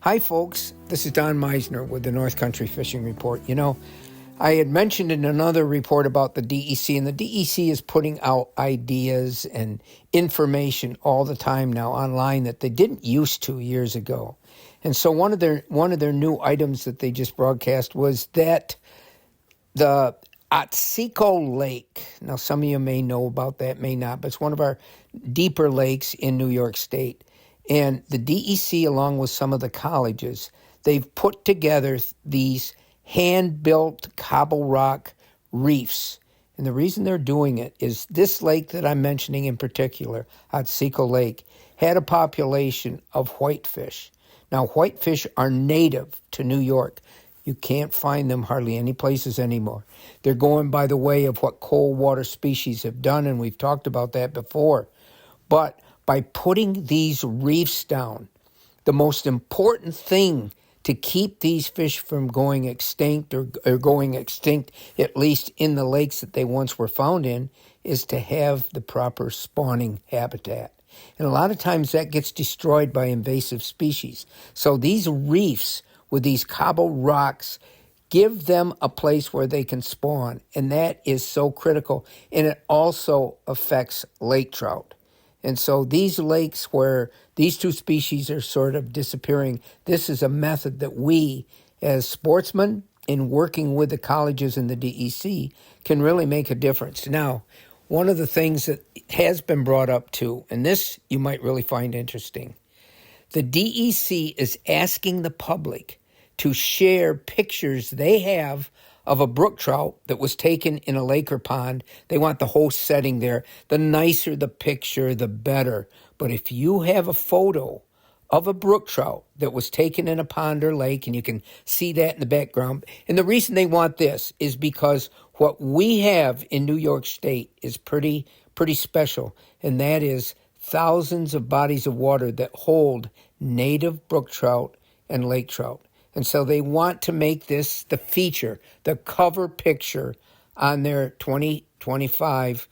Hi, folks. This is Don Meissner with the North Country Fishing Report. You know, I had mentioned in another report about the DEC, and the DEC is putting out ideas and information all the time now online that they didn't used to years ago. And so one of their new items that they just broadcast was that the Otsego Lake. Now, some of you may know about that, may not, but it's one of our deeper lakes in New York State. And the DEC, along with some of the colleges, they've put together these hand-built cobble rock reefs. And the reason they're doing it is this lake that I'm mentioning in particular, Otsego Lake, had a population of whitefish. Now, whitefish are native to New York. You can't find them hardly any places anymore. They're going by the way of what cold water species have done, and we've talked about that before. But by putting these reefs down, the most important thing to keep these fish from going extinct or going extinct, at least in the lakes that they once were found in, is to have the proper spawning habitat. And a lot of times that gets destroyed by invasive species. So these reefs with these cobble rocks give them a place where they can spawn, and that is so critical. And it also affects lake trout. And so these lakes where these two species are sort of disappearing, this is a method that we, as sportsmen, in working with the colleges and the DEC, can really make a difference. Now, one of the things that has been brought up too, and this you might really find interesting, the DEC is asking the public to share pictures they have of a brook trout that was taken in a lake or pond. They want the whole setting there. The nicer the picture, the better. But if you have a photo of a brook trout that was taken in a pond or lake, and you can see that in the background, and the reason they want this is because what we have in New York State is pretty special, and that is thousands of bodies of water that hold native brook trout and lake trout. And so they want to make this the feature, the cover picture on their 2025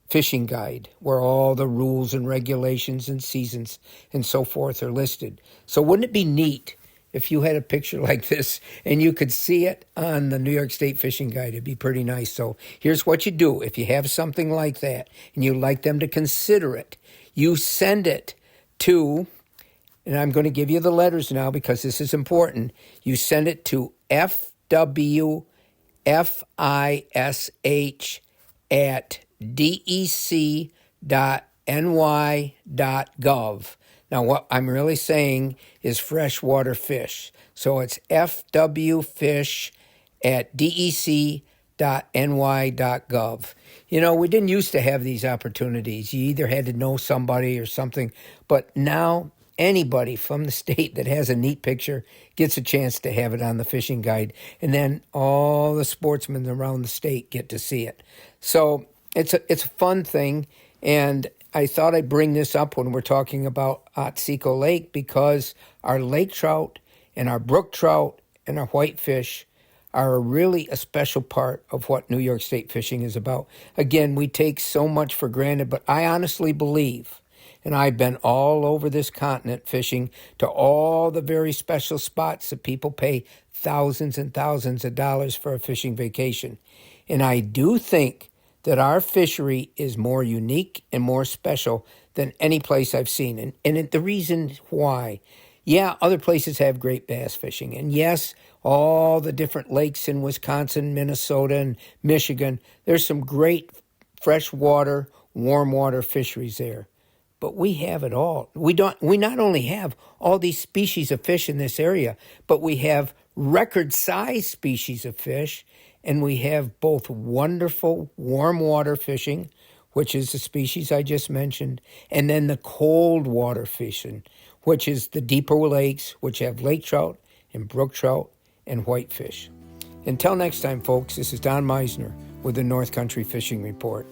fishing guide, where all the rules and regulations and seasons and so forth are listed. So wouldn't it be neat if you had a picture like this and you could see it on the New York State Fishing Guide? It'd be pretty nice. So here's what you do. If you have something like that and you'd like them to consider it, you send it to, and I'm going to give you the letters now because this is important. You send it to fwfish@dec.ny.gov. Now, what I'm really saying is freshwater fish. So it's fwfish@dec.ny.gov. You know, we didn't used to have these opportunities. You either had to know somebody or something, but now anybody from the state that has a neat picture gets a chance to have it on the fishing guide, and then all the sportsmen around the state get to see it. So it's a fun thing, and I thought I'd bring this up when we're talking about Otsego Lake because our lake trout and our brook trout and our whitefish are really a special part of what New York State fishing is about. Again, we take so much for granted, but I honestly believe, and I've been all over this continent fishing to all the very special spots that people pay thousands and thousands of dollars for a fishing vacation. And I do think that our fishery is more unique and more special than any place I've seen. And the reason why, yeah, other places have great bass fishing. And yes, all the different lakes in Wisconsin, Minnesota, and Michigan, there's some great freshwater, warm water fisheries there. But we have it all. We not only have all these species of fish in this area, but we have record-sized species of fish, and we have both wonderful warm water fishing, which is the species I just mentioned, and then the cold water fishing, which is the deeper lakes, which have lake trout and brook trout and whitefish. Until next time, folks, this is Don Meissner with the North Country Fishing Report.